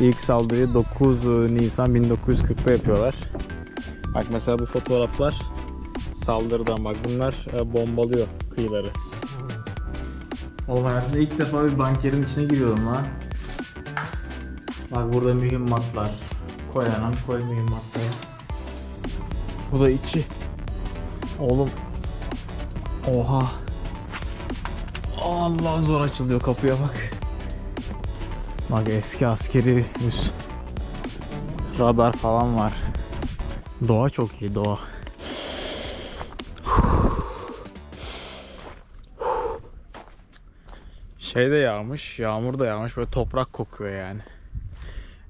İlk saldırıyı 9 Nisan 1940'da yapıyorlar. Bak mesela bu fotoğraflar saldırıdan, bak bunlar bombalıyor kıyıları. Oğlum hayatımda ilk defa bir bankerin içine giriyorum lan. Bak burada mühimmatlar. Koy anam, koy mühimmatları. Bu da içi. Oğlum. Oha. Allah, zor açılıyor, kapıya bak. Bak eski askeri üs. Radar falan var. Doğa çok iyi, doğa. Şey de yağmış, yağmur da yağmış, böyle toprak kokuyor yani.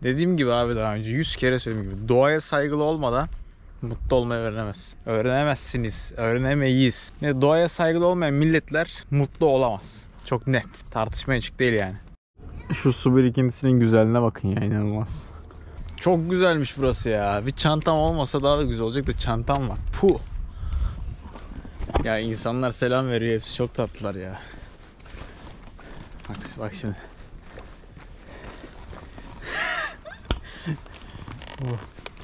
Dediğim gibi abi, daha önce 100 kere söylediğim gibi, doğaya saygılı olmadan mutlu olmayı öğrenemezsin. Öğrenemezsiniz, öğrenemeyiz. Doğaya saygılı olmayan milletler mutlu olamaz. Çok net, tartışmaya açık değil yani. Şu su birikintisinin güzelliğine bakın ya, inanılmaz. Çok güzelmiş burası ya. Bir çantam olmasa daha da güzel olacak da çantam var. Puh. Ya insanlar selam veriyor, hepsi çok tatlılar ya. Bak şimdi.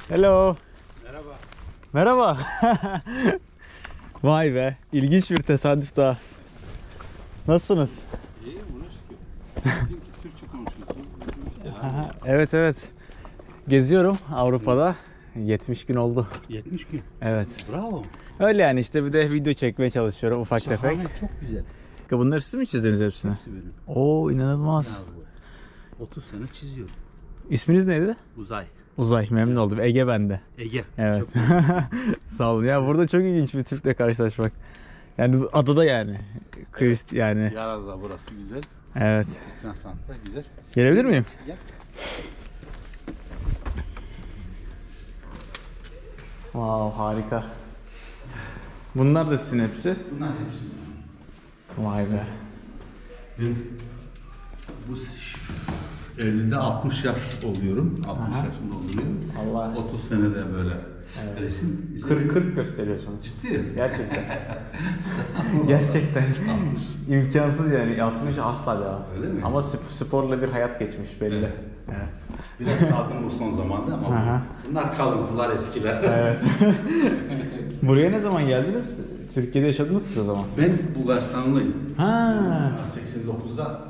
Hello. Merhaba. Merhaba. Vay be, ilginç bir tesadüf daha. Nasılsınız? İyi, buna şükür. Çünkü Türkçe konuşuyorsun. Selam. Evet. Geziyorum Avrupa'da. 70 gün oldu. 70 gün. Evet. Bravo. Öyle yani, işte bir de video çekmeye çalışıyorum ufak tefek. Şahane, çok güzel. Bunları siz mi çizdiniz hepsini? Hepsi benim. Oo, inanılmaz. 30 sene çiziyorum. İsminiz neydi? Uzay. Uzay, memnun oldum. Ege bende. Ege. Evet. Sağ olun. Ya burada çok ilginç bir Türk'le karşılaşmak. Yani adada yani. Kıyıst yani. Yarazda burası güzel. Evet. Hristiyan Santa güzel. Gelebilir miyim? Gel. Wow, harika. Bunlar da sizin hepsi. Bunlar hepsi. Vay be. Ben bu Eylül'de 60 yaş oluyorum. 60 yaşında oluyorum. Allah. 30 senede böyle resim. 40 gösteriyorsunuz. Ciddi. Gerçekten. Gerçekten. İmkansız yani. 60 asla devam. Öyle mi? Ama sporla bir hayat geçmiş belli. Evet. Biraz saldım bu son zamanda ama bunlar kalıntılar, eskiler. Evet. Buraya ne zaman geldiniz? Türkiye'de yaşadınız siz o zaman. Ben Bulgaristanlıyım. Ha. 89'da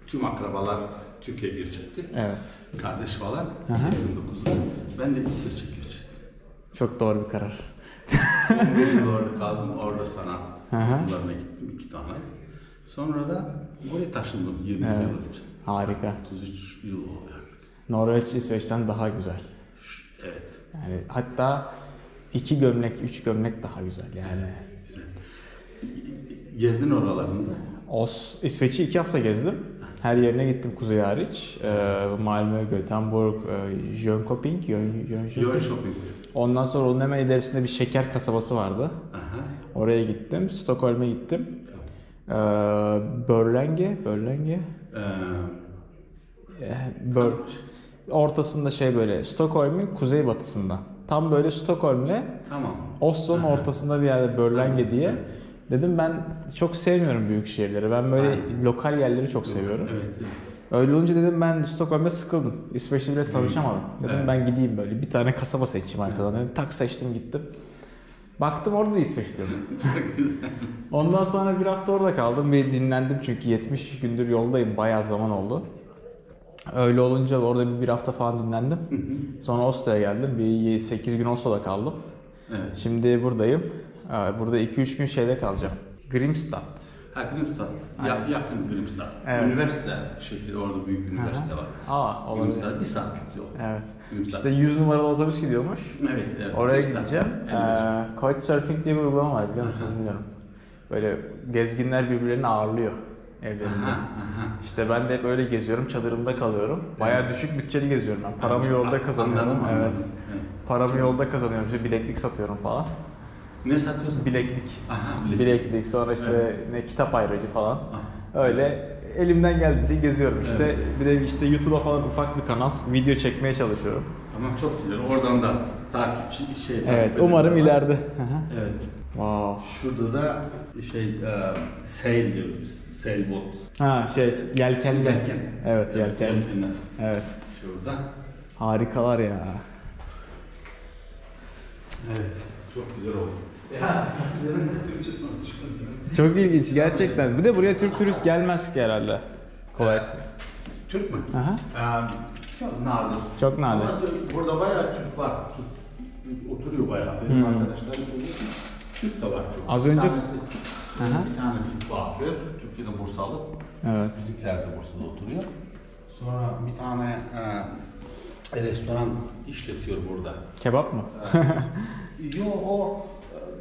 tüm akrabalar Türkiye'ye göç etti. Evet. Kardeş falan 89'da. Ben de İsveç'e göç ettim. Çok doğru bir karar. 11 yıl orada kaldım. Orada sanat okullarına gittim 2 tane. Sonra da buraya taşındım 20 yıl önce. Harika. 33 yıl oldu artık. Norveç İsveç'ten daha güzel. Evet. Yani hatta 2 gömlek, 3 gömlek daha güzel yani. Güzel. Gezdin oralarında. İsveç'i 2 hafta gezdim. Her yerine gittim kuzey hariç. Malmö, Göteborg, Jönköping. Jönköping. Ondan sonra onun hemen ilerisinde bir şeker kasabası vardı. Aha. Oraya gittim. Stockholm'e gittim. Borlänge. Ortasında şey, böyle Stockholm'in kuzeybatısında. Tam böyle Stockholm'le Oslo'nun ortasında bir yerde Borlänge diye. Dedim ben çok sevmiyorum büyük şehirleri. Ben böyle lokal yerleri çok seviyorum. Evet. Öyle olunca dedim ben Stockholm'da sıkıldım. İsveç'le bile tanışamadım. Dedim ben gideyim böyle bir tane kasaba seçeyim haritadan. Dedim, tak seçtim gittim. Baktım orada da İsveç diyordum. Çok güzel. Ondan sonra bir hafta orada kaldım ve dinlendim çünkü 70 gündür yoldayım. Bayağı zaman oldu. Öyle olunca orada bir hafta falan dinlendim. Sonra Oslo'ya geldim. Bir 8 gün Oslo'da kaldım. Evet. Şimdi buradayım. Burada 2-3 gün şeyde kalacağım. Grimstad. Grimstad. Yakın Grimstad. Evet. Üniversite şehri, orada büyük üniversite var. Olabilir. Grimstad 1 saatlik yol. Evet. Grimstad. İşte 100 numaralı otobüs gidiyormuş. Evet. Oraya 1 saat. gideceğim. Couchsurfing diye bir uygulama var, biliyor musunuz bilmiyorum. Böyle gezginler birbirlerini ağırlıyor evlerinde. İşte ben de hep öyle geziyorum, çadırımda kalıyorum. Bayağı düşük bütçeli geziyorum ben. Paramı yolda kazanıyorum. Anladım. Paramı yolda kazanıyorum. İşte bileklik satıyorum falan. Ne satıyorsun? Bileklik. Aha, Bileklik. Sonra işte ne kitap ayracı falan. Öyle elimden geldiğince geziyorum işte. Bir de işte YouTube'a falan ufak bir kanal, video çekmeye çalışıyorum. Tamam, çok güzel. Oradan da takipçi Evet, umarım ileride. Evet. Wow. Şurada da sail diyoruz biz. sailboat. Ha yelkenli. Yelken. Evet yelkenli. Yelkenler. Evet. Şurada. Harikalar ya. Evet. Çok güzel oldu. Ya saklıyorum. Çok ilginç gerçekten. Bir de buraya Türk turist gelmez ki herhalde. Kolay. Türk mü? Aha. Çok nadir. Çok nadir. Ama burada bayağı Türk var. Türk oturuyor bayağı. Benim arkadaşlarım çok Türk de var çok. Az önce- Bir tanesi kuaför. Türkiye'de Bursalı. Evet. Bizimkiler de Bursa'da oturuyor. Sonra bir tane restoran işletiyor burada. Kebap mı? Yo o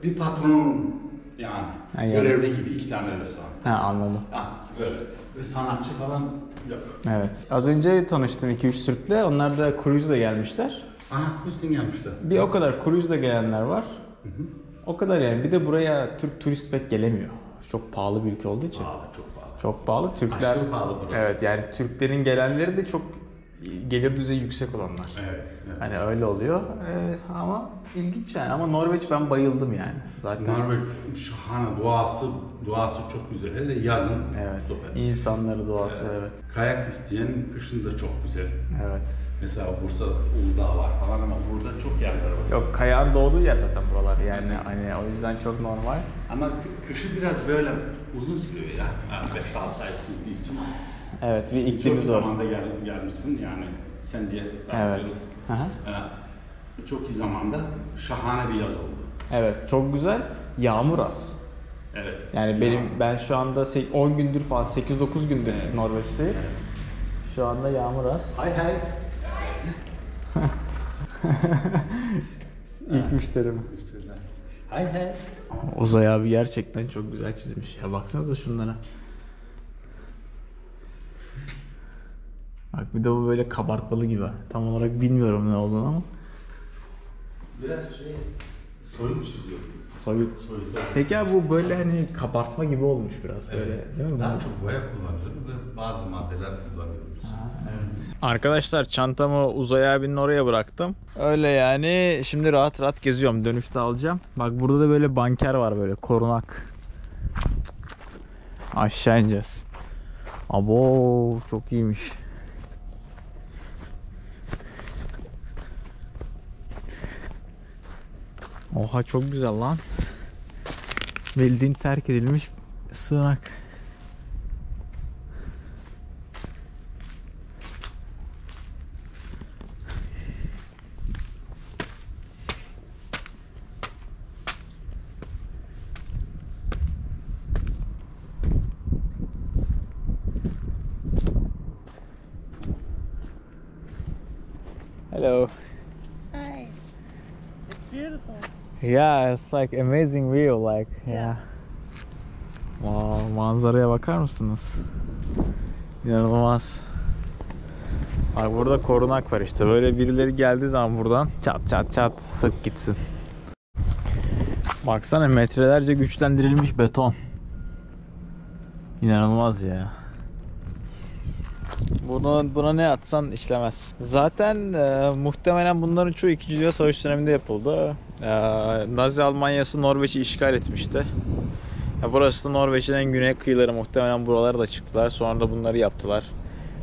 bir patronun yani Ha, yani. görevli gibi 2 tane restoran. Ha anladım. Ha böyle. Ve sanatçı falan yok. Evet. Az önce tanıştım 2-3 Türk'le. Onlar da cruise'la gelmişler. Aha Kustin gelmişti. Bir o kadar cruise'la gelenler var. O kadar yani. Bir de buraya Türk turist pek gelemiyor. Çok pahalı bir ülke olduğu için. Pahalı, çok pahalı. Çok pahalı. Türkler. Aşırı pahalı burası. Evet yani Türklerin gelenleri de çok gelir düzeyi yüksek olanlar. Evet. evet. Hani öyle oluyor. Ama ilginç yani. Ama Norveç ben bayıldım yani. Zaten. Norveç şahane, doğası çok güzel. Hele yazın Evet. süper. İnsanları, doğası evet. Kayak isteyen kışın da çok güzel. Evet. Mesela Bursa Uludağ var falan ama burada çok yerler var. Yok kayağın doğduğu yer zaten buralar yani hani o yüzden çok normal. Ama kışı biraz böyle uzun sürüyor ya. 5-6 ay sürdüğü için. Evet bir iklimi Çok zor. zamanda gelmişsin yani sen diye. Evet. Aha. Çok iyi zamanda şahane bir yaz oldu. Evet çok güzel. Yağmur az. Evet. Yani ben şu anda 10 gündür falan 8-9 gündür Norveç'teyim. Şu anda yağmur az. Hay hay. İlk müşterim. Hay hay. Uzay abi gerçekten çok güzel çizmiş ya. Baksanıza şunlara. Bak bir de bu böyle kabartmalı gibi. Tam olarak bilmiyorum ne olduğunu ama. Biraz soyut çiziyor. Soyut. Soyut. Peki abi bu böyle hani kabartma gibi olmuş biraz böyle değil mi? Daha çok boya kullanıyorum ve bazı maddeler kullanıyorum. Arkadaşlar çantamı Uzay abinin oraya bıraktım. Öyle yani şimdi rahat rahat geziyorum. Dönüşte alacağım. Bak burada da böyle banker var böyle korunak. Aşağı ineceğiz. Abo çok iyiymiş. Oha çok güzel lan. Bildiğin terk edilmiş sığınak. Hello. Hi. It's beautiful. Yeah, it's like amazing view like yeah. Wow, manzaraya bakar mısınız? İnanılmaz. Bak burada korunak var işte. Böyle birileri geldiği zaman buradan çat çat çat sık gitsin. Baksana metrelerce güçlendirilmiş beton. İnanılmaz ya. Buna ne atsan işlemez. Zaten muhtemelen bunların çoğu 2. Dünya Savaşı döneminde yapıldı. Nazi Almanyası Norveç'i işgal etmişti. Burası da Norveç'in en güney kıyıları. Muhtemelen buralara da çıktılar. Sonra da bunları yaptılar.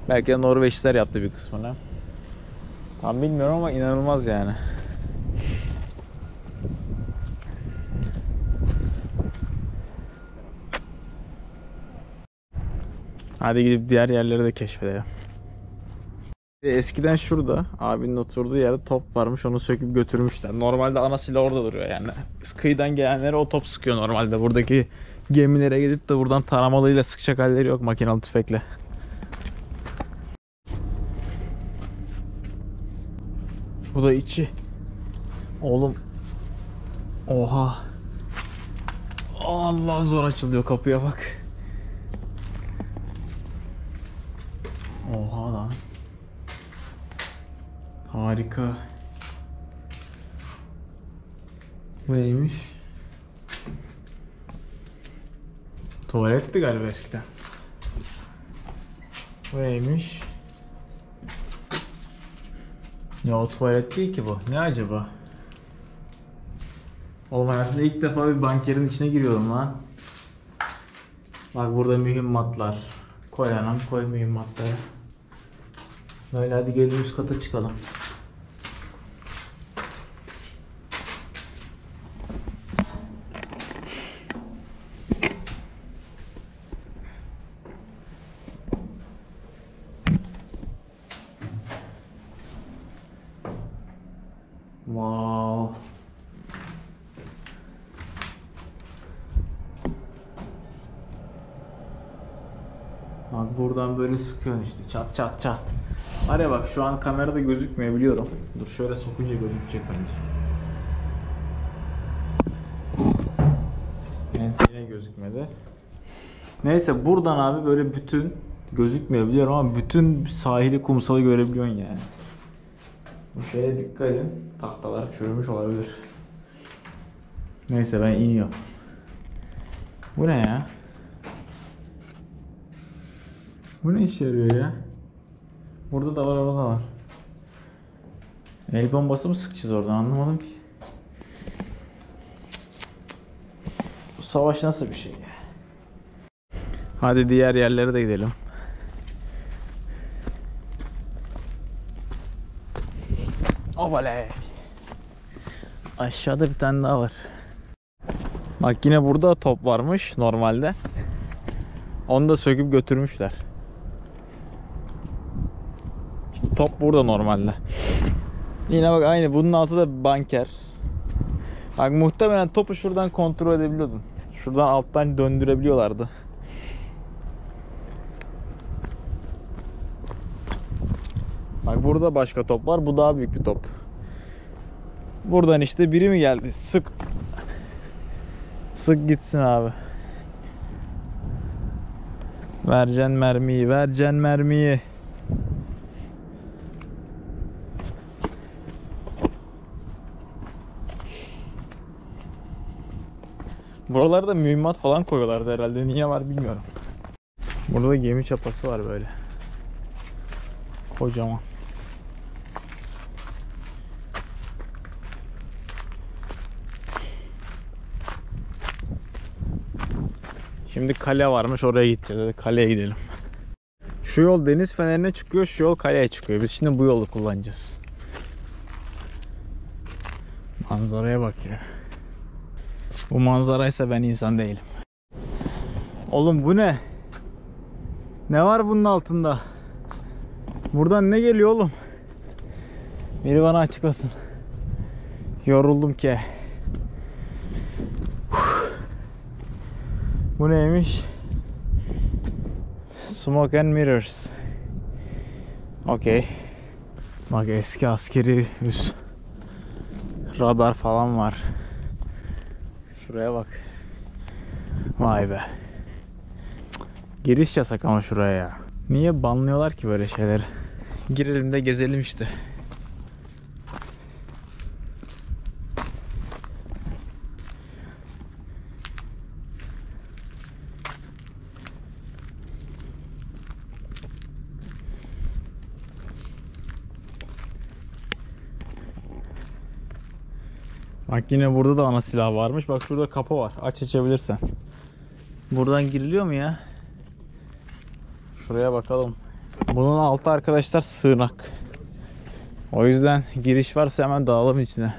Belki de Norveçliler yaptı bir kısmını. Tam bilmiyorum ama inanılmaz yani. Hadi gidip diğer yerleri de keşfedelim. Eskiden şurada abinin oturduğu yerde top varmış, onu söküp götürmüşler. Normalde anasıyla orada duruyor yani. Kıyıdan gelenlere o top sıkıyor normalde. Buradaki gemilere gidip de buradan taramalıyla sıkacak halleri yok makinalı tüfekle. Bu da içi. Oğlum. Oha. Allah zor açılıyor, kapıya bak. Oha lan. Harika. Bu neymiş? Tuvaletti galiba eskiden. Bu neymiş? Ya o tuvalet değil ki bu. Ne acaba? Oğlum hayatımda ilk defa bir bankerin içine giriyorum lan. Bak burada mühimmatlar. Koy anam, koy mühimmatları. Böyle hadi gelin üst kata çıkalım. Wow. Bak buradan böyle sıkıyorsun işte çat çat çat. Var ya bak şu an kamerada gözükmüyor biliyorum. Dur şöyle sokunca gözükecek bence. Neyse yine gözükmedi. Neyse buradan abi böyle bütün gözükmüyor biliyorum ama bütün sahili kumsalı görebiliyorsun yani. Bu şeye dikkat edin. Tahtalar çürümüş olabilir. Neyse ben iniyorum. Bu ne ya? Bu ne işe yarıyor ya? Burada da var, orada da var. El bombası mı sıkacağız oradan anlamadım ki. Bu savaş nasıl bir şey ya? Hadi diğer yerlere de gidelim. Obaley. Aşağıda bir tane daha var. Bak yine burada top varmış normalde. Onu da söküp götürmüşler. İşte top burada normalde. Yine bak aynı bunun altı da banker. Bak muhtemelen topu şuradan kontrol edebiliyordun. Şuradan alttan döndürebiliyorlardı. Bak burada başka top var. Bu daha büyük bir top. Buradan işte biri mi geldi? Sık. Sık gitsin abi. Vereceksin mermiyi. Vereceksin mermiyi. Buralarda mühimmat falan koyuyorlardı herhalde. Niye var bilmiyorum. Burada da gemi çapası var böyle. Kocaman. Şimdi kale varmış, oraya gideceğiz. Hadi kaleye gidelim. Şu yol deniz fenerine çıkıyor, şu yol kaleye çıkıyor. Biz şimdi bu yolu kullanacağız. Manzaraya bak ya. Bu manzaraysa ben insan değilim. Oğlum bu ne? Ne var bunun altında? Buradan ne geliyor oğlum? Biri bana açıklasın. Yoruldum ki. Bu neymiş? Smoke and mirrors. Okey. Bak eski askeri üs. Radar falan var. Şuraya bak. Vay be. Giriş yasak ama şuraya ya. Niye banlıyorlar ki böyle şeyleri? Girelim de gezelim işte. Bak yine burada da ana silah varmış. Bak şurada kapı var. Açabilirsen. Buradan giriliyor mu ya? Şuraya bakalım. Bunun altı arkadaşlar sığınak. O yüzden giriş varsa hemen dağılalım içine.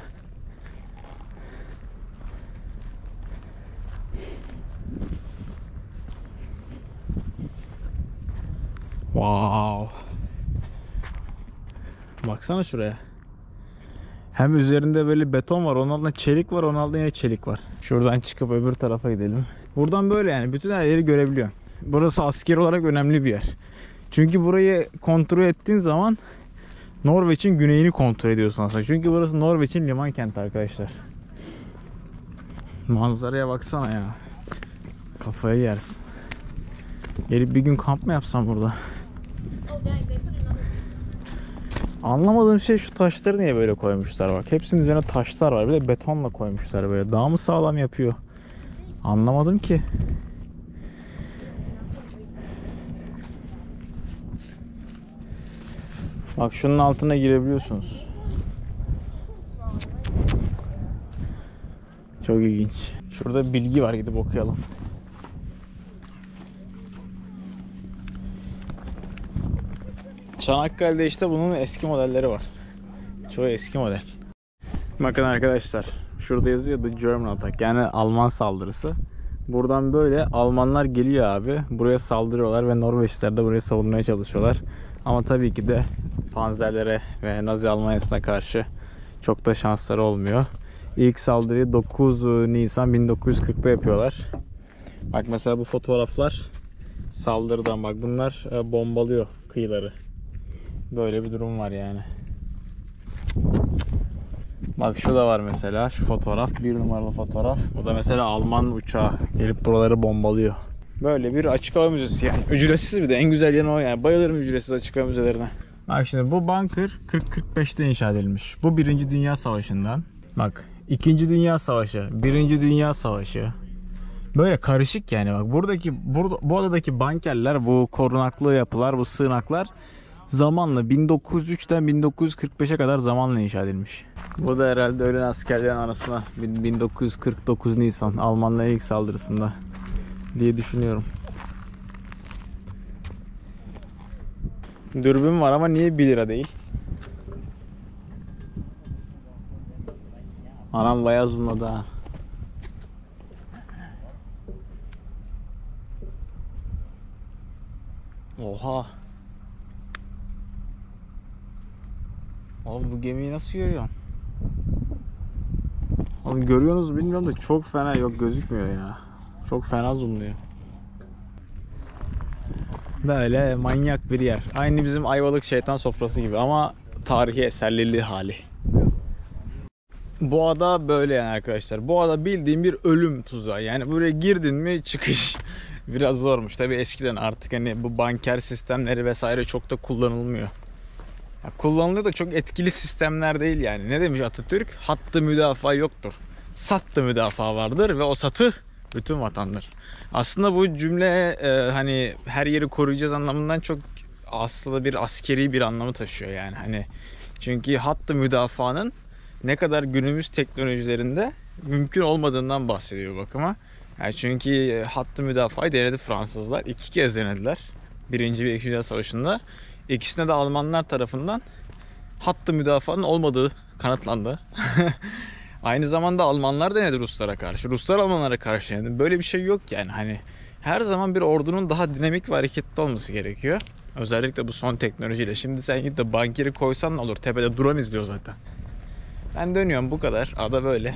Wow. Baksana şuraya. Hem üzerinde böyle beton var, onun altında çelik var, onun altında yine çelik var. Şuradan çıkıp öbür tarafa gidelim. Buradan böyle yani bütün her yeri görebiliyorsun. Burası asker olarak önemli bir yer. Çünkü burayı kontrol ettiğin zaman Norveç'in güneyini kontrol ediyorsun aslında. Çünkü burası Norveç'in liman kenti arkadaşlar. Manzaraya baksana ya. Kafayı yersin. Gelip bir gün kamp mı yapsam burada? Anlamadığım şey şu taşları niye böyle koymuşlar bak. Hepsinin üzerine taşlar var. Bir de betonla koymuşlar böyle. Daha mı sağlam yapıyor? Anlamadım ki. Bak şunun altına girebiliyorsunuz. Çok ilginç. Şurada bilgi var, gidip okuyalım. Çanakkale'de işte bunun eski modelleri var. Çoğu eski model. Bakın arkadaşlar, şurada yazıyor The German Attack, yani Alman saldırısı. Buradan böyle Almanlar geliyor abi. Buraya saldırıyorlar ve Norveçliler de burayı savunmaya çalışıyorlar. Ama tabii ki de Panzerlere ve Nazi Almanya'sına karşı çok da şansları olmuyor. İlk saldırıyı 9 Nisan 1940'da yapıyorlar. Bak mesela bu fotoğraflar saldırıdan, bak bunlar bombalıyor kıyıları. Böyle bir durum var yani. Bak şu da var mesela, şu fotoğraf, 1 numaralı fotoğraf. Bu da mesela Alman uçağı gelip buraları bombalıyor. Böyle bir açık hava müzesi yani. Ücretsiz, bir de en güzel yanı o yani. Bayılırım ücretsiz açık hava müzelerine. Bak şimdi bu bunker 40-45'te inşa edilmiş. Bu 1. Dünya Savaşı'ndan. Bak 2. Dünya Savaşı, 1. Dünya Savaşı. Böyle karışık yani. Bak bu adadaki bunkerler, bu korunaklı yapılar, bu sığınaklar zamanla 1903'ten 1945'e kadar zamanla inşa edilmiş. Bu da herhalde ölen askerlerin arasına 1949 Nisan Almanların ilk saldırısında diye düşünüyorum. Dürbün var ama niye 1 lira değil? Anam bayağı zoomladı ha. Oha. Oğlum bu gemiyi nasıl görüyorsun? Oğlum görüyorsunuz bilmiyorum da çok fena, yok gözükmüyor ya. Çok fena zoomluyor. Böyle manyak bir yer. Aynı bizim Ayvalık şeytan sofrası gibi ama tarihi eserliliği hali. Bu ada böyle yani arkadaşlar. Bu ada bildiğim bir ölüm tuzağı. Yani buraya girdin mi çıkış biraz zormuş. Tabii eskiden artık hani bu banker sistemleri vesaire çok da kullanılmıyor. Ya kullanılıyor da çok etkili sistemler değil yani. Ne demiş Atatürk? Hattı müdafaa yoktur. Sattı müdafaa vardır ve o satı bütün vatandır. Aslında bu cümle hani her yeri koruyacağız anlamından çok aslında bir askeri bir anlamı taşıyor yani. Hani çünkü hattı müdafaanın ne kadar günümüz teknolojilerinde mümkün olmadığından bahsediyor bakıma. Yani çünkü hattı müdafayı denedi Fransızlar. 2 kez denediler. 1. ve 2. Dünya Savaşı'nda. İkisinde de Almanlar tarafından hattı müdafaanın olmadığı kanıtlandı. Aynı zamanda Almanlar denedi Ruslara karşı. Ruslar Almanlara karşı denedi. Böyle bir şey yok yani. Hani her zaman bir ordunun daha dinamik ve hareketli olması gerekiyor. Özellikle bu son teknolojiyle. Şimdi sen git de bankeri koysan ne olur? Tepede duran izliyor zaten. Ben dönüyorum, bu kadar. Ada böyle.